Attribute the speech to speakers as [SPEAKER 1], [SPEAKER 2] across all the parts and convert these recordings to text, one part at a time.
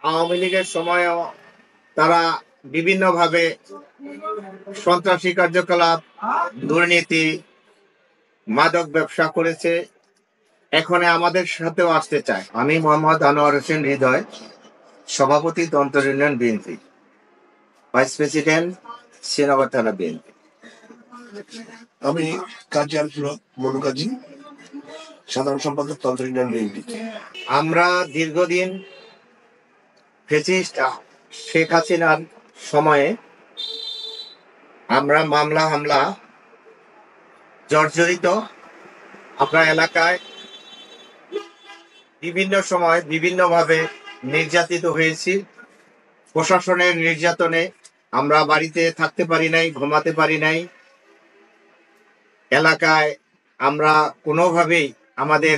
[SPEAKER 1] আওয়ামী লীগের সময়ও তারা বিভিন্নভাবে সন্ত্রাসী কার্যকলাপ, দুর্নীতি, মাদক ব্যবসা করেছে। এখন আমাদের সাথেও আসতে চায়। আমি মোহাম্মদ আনোয়ার হোসেন হৃদয়, সভাপতি Dantar union BNP, vice president Srinagar থানা বিএনপি।
[SPEAKER 2] আমি কাজী আলফুল হক মনু কাজী, সাধারণ সম্পাদক তন্ত্র ইউনিয়ন বিএনপি।
[SPEAKER 1] আমরা দীর্ঘদিন ফ্যাসিস্ট শেখ হাসিনার সময়ে আমরা মামলা হামলা জর্জরিত। আমরা এলাকায় বিভিন্ন সময় বিভিন্নভাবে নির্যাতিত হয়েছি। প্রশাসনের নির্যাতনে আমরা বাড়িতে থাকতে পারি নাই, ঘুমাতে পারি নাই। এলাকায় আমরা কোনোভাবেই আমাদের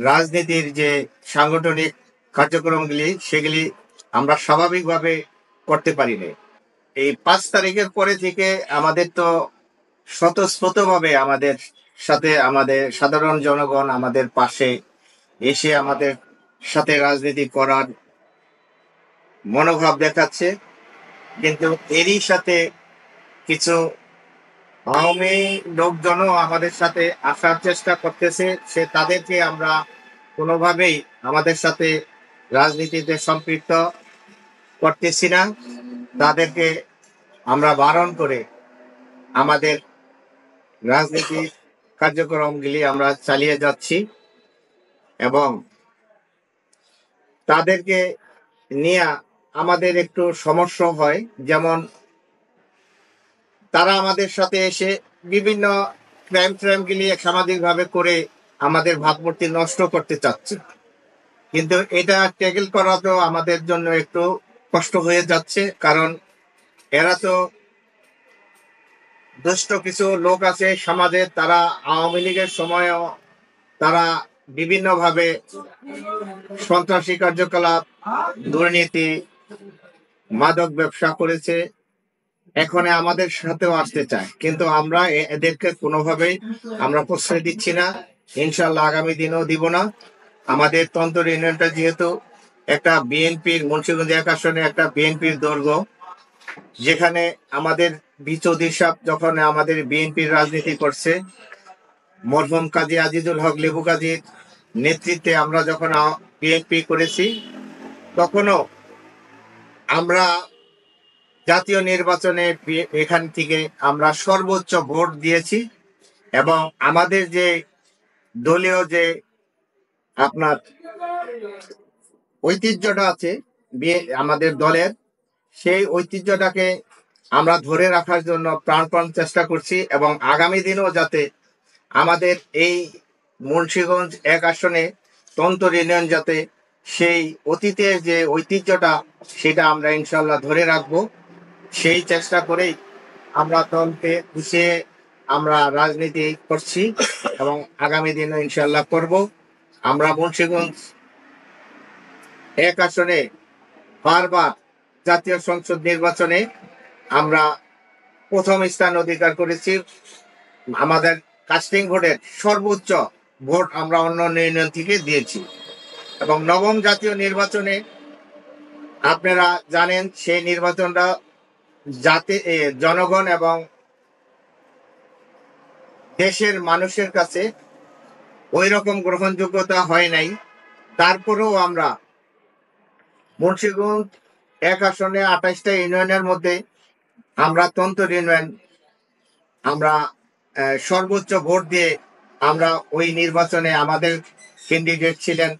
[SPEAKER 1] রাজনীতির যে সাংগঠনিক কার্যক্রমগুলি সেগুলি আমরা স্বাভাবিকভাবে করতে পারি নাই। এই 5 তারিখের পরে থেকে আমাদের তো স্বতঃস্ফূর্তভাবে আমাদের সাথে আমাদের সাধারণ জনগণ আমাদের পাশে এসে আমাদের সাথে রাজনীতি করার মনোভাব দেখাচ্ছে। কিন্তু এরই সাথে কিছু আওয়ামী লোকজনও আমাদের সাথে আসার চেষ্টা করতেছে। তাদেরকে আমরা কোনোভাবেই আমাদের সাথে রাজনীতিতে সম্পৃক্ত করতেছি না। তাদেরকে আমরা বারণ করে আমাদের রাজনীতির কার্যক্রমগুলি আমরা চালিয়ে যাচ্ছি এবং তাদেরকে নিয়ে আমাদের একটু সমস্যা হয়। যেমন তারা আমাদের সাথে এসে বিভিন্ন ক্রাইমগুলি সামাজিকভাবে করে আমাদের ভাবমূর্তি নষ্ট করতে চাচ্ছে। কিন্তু এটা ট্যাকেল করা তো আমাদের জন্য একটু কষ্ট হয়ে যাচ্ছে, কারণ এরা তো দুষ্ট কিছু লোক আছে সমাজে। তারা আওয়ামী লীগের সময়ও তারা বিভিন্নভাবে সন্ত্রাসী কার্যকলাপ, দুর্নীতি, মাদক ব্যবসা করেছে। এখন আমাদের সাথেও আসতে চায়, কিন্তু আমরা এদেরকে কোনোভাবেই আমরা প্রশ্রয় দিচ্ছি না। ইনশাল্লাহ আগামী দিনেও দিব না। আমাদের তন্তর ইউনিয়নটা যেহেতু একটা বিএনপির, মুন্সিগঞ্জ 1 আসনে একটা বিএনপির দুর্গ, যেখানে আমাদের বিচৌধুরী সাহেব যখন আমাদের বিএনপির রাজনীতি করছে, মরহুম কাজী আজিজুল হক লেবু কাজীর নেতৃত্বে আমরা যখন বিএনপি করেছি, তখনও আমরা জাতীয় নির্বাচনে এখান থেকে আমরা সর্বোচ্চ ভোট দিয়েছি। এবং আমাদের যে দলীয় যে আপনার ঐতিহ্যটা আছে আমাদের দলের, সেই ঐতিহ্যটাকে আমরা ধরে রাখার জন্য প্রাণপণ চেষ্টা করছি। এবং আগামী দিনেও যাতে আমাদের এই মুন্সিগঞ্জ 1 আসনে তন্তর ইউনিয়ন যাতে সেই অতীতের যে ঐতিহ্যটা সেটা আমরা ইনশাল্লাহ ধরে রাখবো, সেই চেষ্টা করেই আমরা দলকে গুছিয়ে আমরা রাজনীতি করছি এবং আগামী দিনে ইনশাল্লাহ করব। আমরা মুন্সিগঞ্জ 1 আসনে বারবার জাতীয় সংসদ নির্বাচনে আমরা প্রথম স্থান অধিকার করেছি। আমাদের কাস্টিং ভোটের সর্বোচ্চ ভোট আমরা অন্য ইউনিয়ন থেকে দিয়েছি। এবং 9ম জাতীয় নির্বাচনে আপনারা জানেন, সেই নির্বাচনটা জনগণ এবং দেশের মানুষের কাছে ওই রকম গ্রহণযোগ্যতা হয় নাই। তারপরেও আমরা মুন্সিগঞ্জ 1 আসনে 28টা ইউনিয়নের মধ্যে আমরা তন্তর ইউনিয়ন আমরা সর্বোচ্চ ভোট দিয়ে আমরা ওই নির্বাচনে আমাদের ক্যান্ডিডেট ছিলেন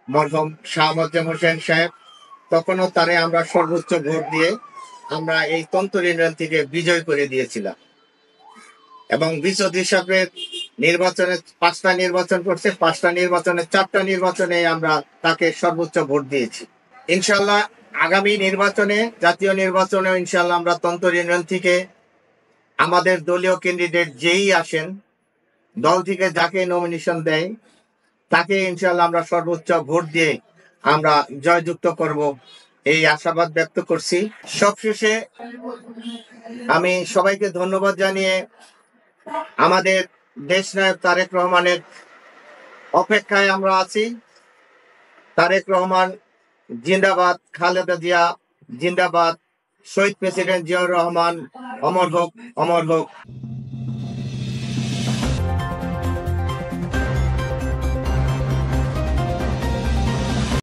[SPEAKER 1] মরহুম শাহ মোয়াজ্জেম হোসেন সাহেব। তখনও তারে আমরা সর্বোচ্চ ভোট দিয়ে আমরা এই তন্তর ইউনিয়ন থেকে বিজয় করে দিয়েছিলাম। এবং বিচৌধুরী সাহেবের নির্বাচনে 5টা নির্বাচন করছে, 5টা নির্বাচনে 4টা নির্বাচনে আমরা তাকে সর্বোচ্চ ভোট দিয়েছি। ইনশাল্লাহ আগামী নির্বাচনে, জাতীয় নির্বাচনে ইনশাল্লাহ আমরা তন্তর ইউনিয়ন থেকে আমাদের দলীয় ক্যান্ডিডেট যেই আসেন, দল থেকে যাকে নমিনেশন দেয় তাকে ইনশাল্লাহ আমরা সর্বোচ্চ ভোট দিয়ে আমরা জয়যুক্ত করব, এই আশাবাদ ব্যক্ত করছি। সবশেষে আমি সবাইকে ধন্যবাদ জানিয়ে আমাদের দেশ নায়ক তারেক রহমানের অপেক্ষায় আমরা আছি। তারেক রহমান জিন্দাবাদ খালেদা জিয়া, জিন্দাবাদ শহীদ প্রেসিডেন্ট জিয়াউর রহমান, অমর হোক, অমর হোক।